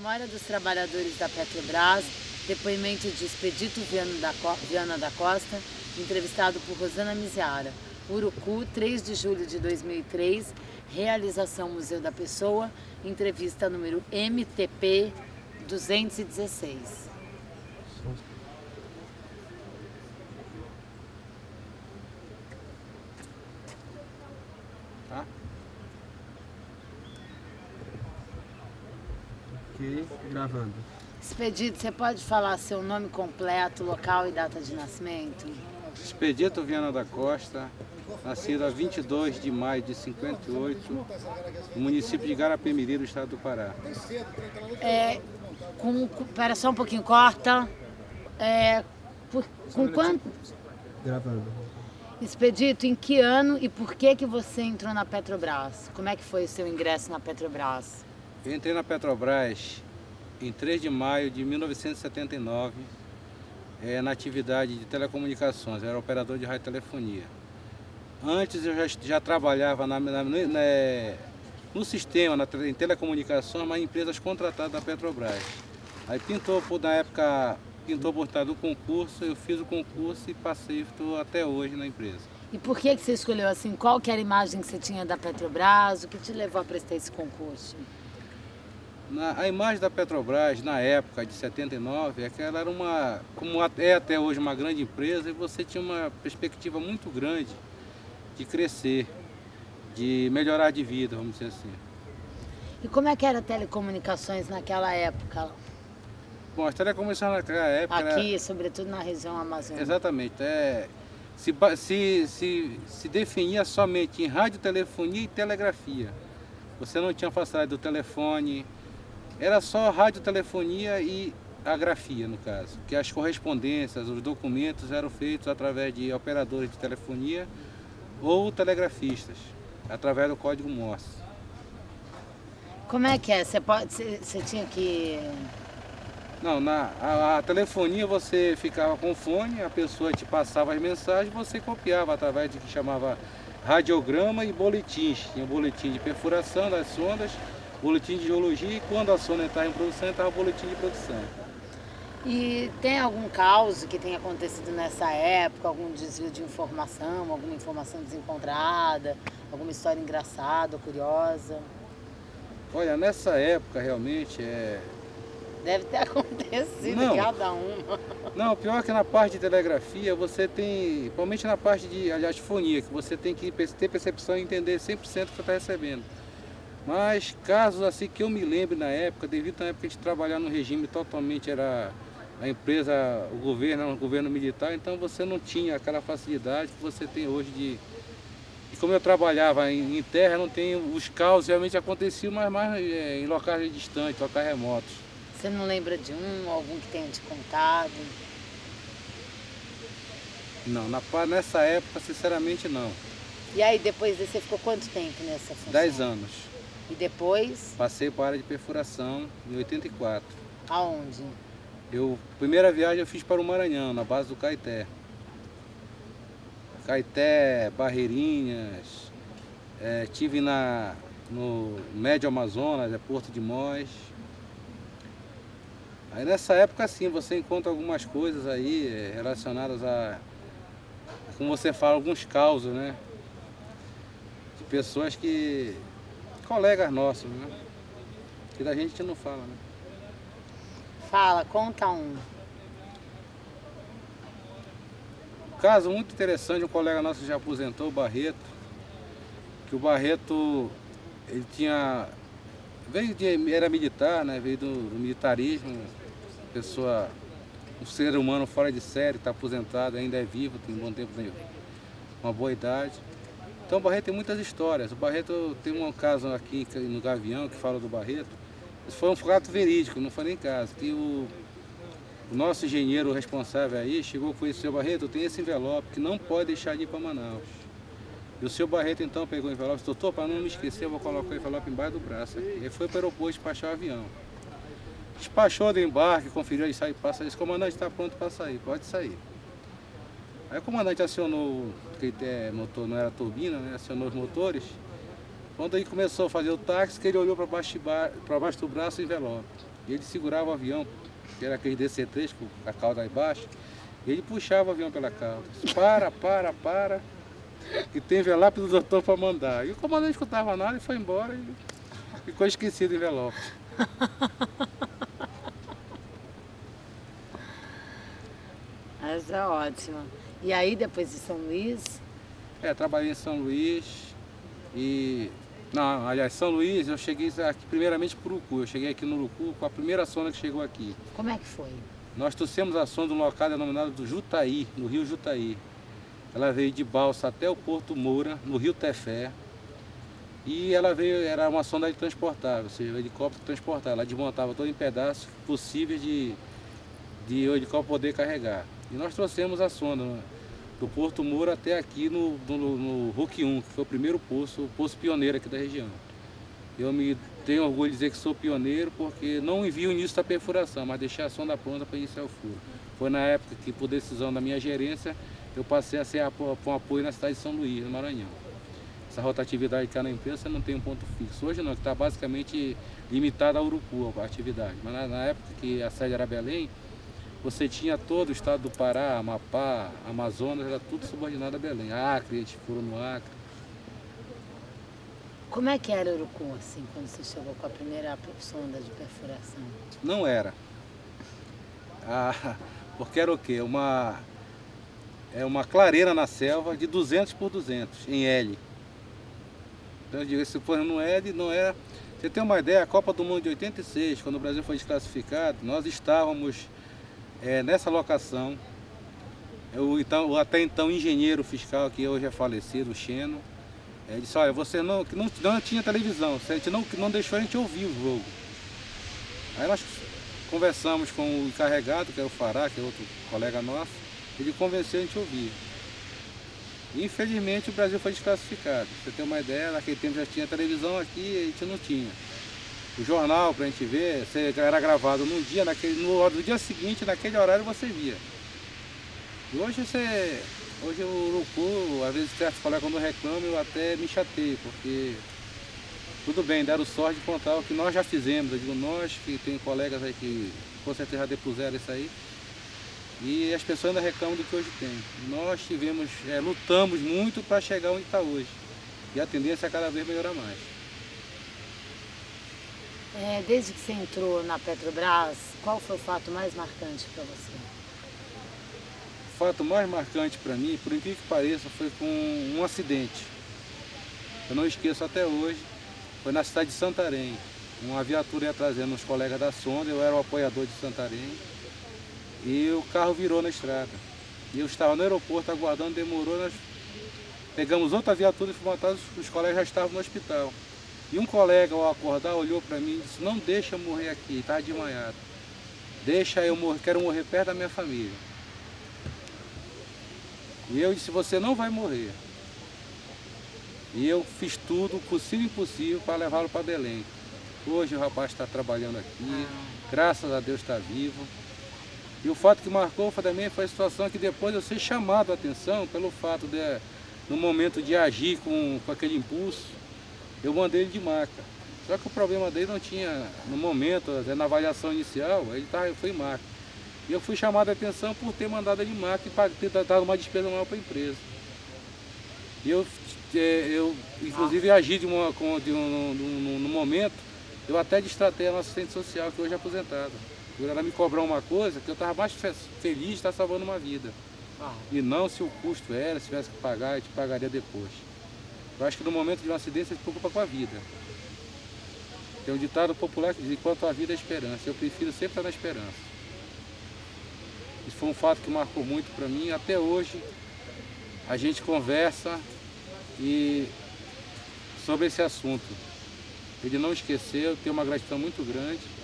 Memória dos Trabalhadores da Petrobras, depoimento de Expedito Viana da Costa, entrevistado por Rosana Miziara. Urucu, 3 de julho de 2003, realização Museu da Pessoa, entrevista número MTP 216. Tá? Ok, gravando. Expedito, você pode falar seu nome completo, local e data de nascimento? Expedito Viana da Costa, nascido a 22 de maio de 58, no município de Garapé-Miri, do estado do Pará. Espera só um pouquinho, corta. Com quanto? Gravando. Expedito, em que ano e por que você entrou na Petrobras? Como é que foi o seu ingresso na Petrobras? Eu entrei na Petrobras em 3 de maio de 1979, na atividade de telecomunicações, eu era operador de radiotelefonia. Antes eu já trabalhava no sistema, em telecomunicações, mas em empresas contratadas da Petrobras. Aí pintou a oportunidade do concurso, eu fiz o concurso e passei, estou até hoje na empresa. E por que você escolheu assim? Qual que era a imagem que você tinha da Petrobras? O que te levou a prestar esse concurso? A imagem da Petrobras, na época de 79, é que ela era como é até hoje, uma grande empresa, e você tinha uma perspectiva muito grande de crescer, de melhorar de vida, vamos dizer assim. E como é que era telecomunicações naquela época? Bom, as telecomunicações naquela época... Aqui, sobretudo na região amazônica. Exatamente. Se definia somente em radiotelefonia e telegrafia. Você não tinha facilidade do telefone, era só radiotelefonia e a grafia, no caso. Que as correspondências, os documentos eram feitos através de operadores de telefonia ou telegrafistas, através do código Morse. Como é que é? Você tinha que... Não, a telefonia você ficava com fone, a pessoa te passava as mensagens, você copiava através de que chamava radiograma e boletins. Tinha boletim de perfuração das sondas, boletim de geologia, e quando a sonda entrava em produção, entrava o boletim de produção. E tem algum caos que tenha acontecido nessa época, algum desvio de informação, alguma informação desencontrada, alguma história engraçada ou curiosa? Olha, nessa época realmente Deve ter acontecido cada uma. Não, pior que na parte de telegrafia, você tem, principalmente na parte de fonia, que você tem que ter percepção e entender 100% o que você está recebendo. Mas casos assim que eu me lembro na época, devido à época que a gente trabalhava no regime totalmente, era a empresa, o governo, era um governo militar, então você não tinha aquela facilidade que você tem hoje de... E como eu trabalhava em terra, não tem os caos realmente aconteciam, mas mais em locais distantes, locais remotos. Você não lembra de algum que tenha te contado? Não, nessa época, sinceramente, não. E aí, depois você ficou quanto tempo nessa função? 10 anos. E depois? Passei para a área de perfuração em 84. Aonde? Primeira viagem eu fiz para o Maranhão, na base do Caeté. Caeté, Barreirinhas, tive no Médio Amazonas, Porto de Mós. Aí nessa época assim, você encontra algumas coisas aí relacionadas como você fala, alguns causos, né? De pessoas colegas nossos, né? Que da gente não fala, né? Fala, conta um. Um caso muito interessante, um colega nosso que já aposentou, o Barreto, que o Barreto, ele era militar, né? Veio do militarismo, um ser humano fora de série, está aposentado, ainda é vivo, tem um bom tempo, uma boa idade. Então o Barreto tem muitas histórias. O Barreto tem um caso aqui no Gavião que fala do Barreto. Isso foi um fato verídico, não foi nem caso. Que o nosso engenheiro responsável aí chegou com esse: seu Barreto, tem esse envelope que não pode deixar de ir para Manaus. E o seu Barreto então pegou o envelope e disse: doutor, para não me esquecer, eu vou colocar o envelope embaixo do braço aqui. Ele foi para o aeroporto despachar o avião. Despachou do embarque, conferiu, ele passa, disse: comandante, está pronto para sair, pode sair. Aí o comandante acionou, porque motor não era turbina, né? Acionou os motores. Quando ele começou a fazer o táxi, que ele olhou para baixo do braço o envelope. E ele segurava o avião, que era aquele DC-3 com a cauda aí embaixo, e ele puxava o avião pela cauda. Para, que tem envelope do doutor para mandar. E o comandante não escutava nada e foi embora e ficou esquecido o envelope. Essa é ótima. E aí, depois de São Luís, Trabalhei em São Luís e... Não, aliás, São Luís, eu cheguei aqui primeiramente para o Urucu. Eu cheguei aqui no Urucu com a primeira sonda que chegou aqui. como é que foi? Nós trouxemos a sonda de um local denominado do Jutaí, no rio Jutaí. Ela veio de balsa até o Porto Moura, no rio Tefé. E ela veio, era uma sonda transportável, ou seja, o helicóptero transportável. Ela desmontava todo em pedaços possíveis de o helicóptero poder carregar. E nós trouxemos a sonda do Porto Moura até aqui no Roque 1, que foi o primeiro o poço pioneiro aqui da região. Eu tenho orgulho de dizer que sou pioneiro porque não envio o início da perfuração, mas deixei a sonda pronta para iniciar o furo. Foi na época que, por decisão da minha gerência, eu passei a ser um apoio na cidade de São Luís, no Maranhão. Essa rotatividade que há na empresa não tem um ponto fixo. Hoje não, que está basicamente limitada a Urucu, a atividade. Mas na época que a sede era Belém, você tinha todo o estado do Pará, Amapá, Amazonas, era tudo subordinado a Belém. Acre, a gente furou no Acre. Como é que era Urucu, assim, quando você chegou com a primeira sonda de perfuração? Não era. Porque era o quê? Uma clareira na selva de 200 por 200, em L. Então eu digo, se for no L, não era... Você tem uma ideia, a Copa do Mundo de 86, quando o Brasil foi desclassificado, nós estávamos nessa locação. O até então engenheiro fiscal, que hoje é falecido, o Xeno, disse, olha, você que não tinha televisão, a gente não deixou a gente ouvir o jogo. Aí nós conversamos com o encarregado, que é o Fará, que é outro colega nosso, ele convenceu a gente a ouvir. Infelizmente o Brasil foi desclassificado. Pra você ter uma ideia, naquele tempo já tinha televisão aqui, a gente não tinha. O jornal, pra gente ver, era gravado num dia, no dia seguinte, naquele horário você via. E hoje o Urucu, às vezes certos colegas quando reclamam, eu até me chateio, porque tudo bem, deram sorte de contar o que nós já fizemos. Eu digo nós, que tem colegas aí que com certeza já depuseram isso aí. E as pessoas ainda reclamam do que hoje tem. Nós lutamos muito para chegar onde está hoje. E a tendência é cada vez melhorar mais. Desde que você entrou na Petrobras, qual foi o fato mais marcante para você? O fato mais marcante para mim, por incrível que pareça, foi com um acidente. Eu não esqueço até hoje. Foi na cidade de Santarém. Uma viatura ia trazendo uns colegas da sonda, eu era o apoiador de Santarém. E o carro virou na estrada. E eu estava no aeroporto aguardando, demorou, nós pegamos outra viatura e fomos atrás, os colegas já estavam no hospital. E um colega, ao acordar, olhou para mim e disse, não deixa eu morrer aqui, está desmaiado. Deixa eu morrer, quero morrer perto da minha família. E eu disse, você não vai morrer. E eu fiz tudo, possível e impossível, para levá-lo para Belém. Hoje o rapaz está trabalhando aqui, graças a Deus está vivo. E o fato que marcou também foi a situação que depois eu ser chamado a atenção pelo fato de, no momento de agir com aquele impulso, eu mandei ele de maca. Só que o problema dele não tinha, no momento, na avaliação inicial, ele foi em maca. E eu fui chamado a atenção por ter mandado ele de maca e ter dado uma despesa maior para a empresa. E eu inclusive, agi no momento, eu até distratei a nossa assistente social, que hoje é aposentada. Por ela me cobrar uma coisa que eu estava mais feliz de estar salvando uma vida. E não se o custo era, se tivesse que pagar, eu te pagaria depois. Eu acho que no momento de um acidente você se preocupa com a vida. Tem um ditado popular que diz, enquanto a vida é esperança. Eu prefiro sempre estar na esperança. Isso foi um fato que marcou muito para mim. Até hoje a gente conversa sobre esse assunto. Ele não esqueceu, tem uma gratidão muito grande.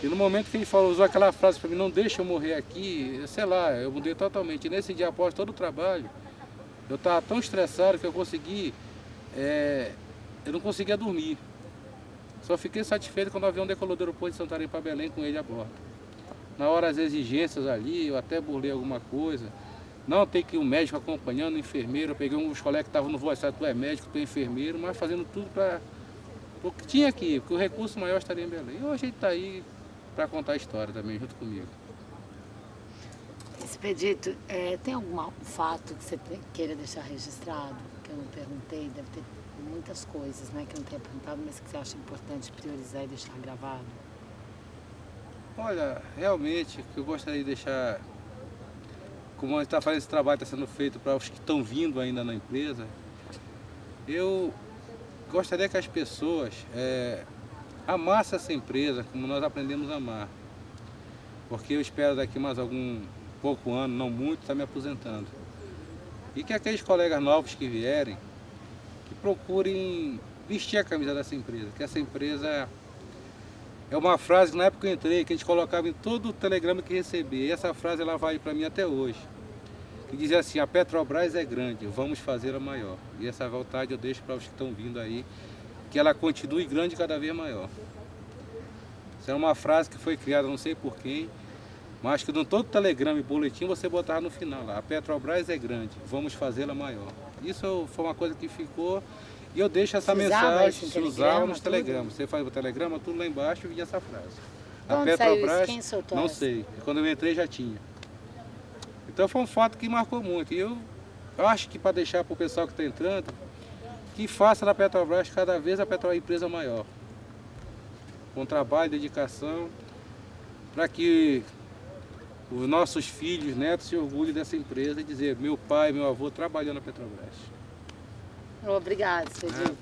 E no momento que ele usou aquela frase para mim, não deixa eu morrer aqui, sei lá, eu mudei totalmente. E nesse dia, após todo o trabalho, eu estava tão estressado que eu não conseguia dormir. Só fiquei satisfeito quando o avião decolou do aeroporto de Santarém para Belém com ele a bordo. Na hora das exigências ali, eu até burlei alguma coisa. Não, tem que ir um médico acompanhando, um enfermeiro. Eu peguei uns colegas que estavam no voo, tu é médico, tu é enfermeiro, mas fazendo tudo para... Porque tinha aqui, porque o recurso maior estaria em Belém. E hoje ele está aí, para contar a história também junto comigo. Expedito, tem algum fato que você queira deixar registrado? Que eu não perguntei, deve ter muitas coisas, né, que eu não tenha perguntado, mas que você acha importante priorizar e deixar gravado? Olha, realmente, o que eu gostaria de deixar, como a gente está fazendo esse trabalho, está sendo feito para os que estão vindo ainda na empresa, eu gostaria que as pessoas amassem essa empresa como nós aprendemos a amar. Porque eu espero daqui mais algum pouco ano, não muito, estar me aposentando. E que aqueles colegas novos que vierem, que procurem vestir a camisa dessa empresa. Que essa empresa é uma frase que na época que eu entrei, que a gente colocava em todo o telegrama que recebia. E essa frase ela vai para mim até hoje. Que dizia assim, a Petrobras é grande, vamos fazê-la maior. E essa vontade eu deixo para os que estão vindo aí, que ela continue grande cada vez maior. Essa é uma frase que foi criada não sei por quem, mas que em todo telegrama e boletim você botava no final lá, a Petrobras é grande, vamos fazê-la maior. Isso foi uma coisa que ficou, e eu deixo essa mensagem, se usava nos telegramas. Você faz o telegrama, tudo lá embaixo e vinha essa frase. A Petrobras, quem soltou não essa? sei, quando eu entrei já tinha. Então foi um fato que marcou muito. E eu acho que para deixar para o pessoal que está entrando, que faça da Petrobras cada vez a empresa maior. Com trabalho, dedicação, para que os nossos filhos, netos se orgulhem dessa empresa e dizer, meu pai, meu avô trabalhou na Petrobras. Obrigada, Expedito.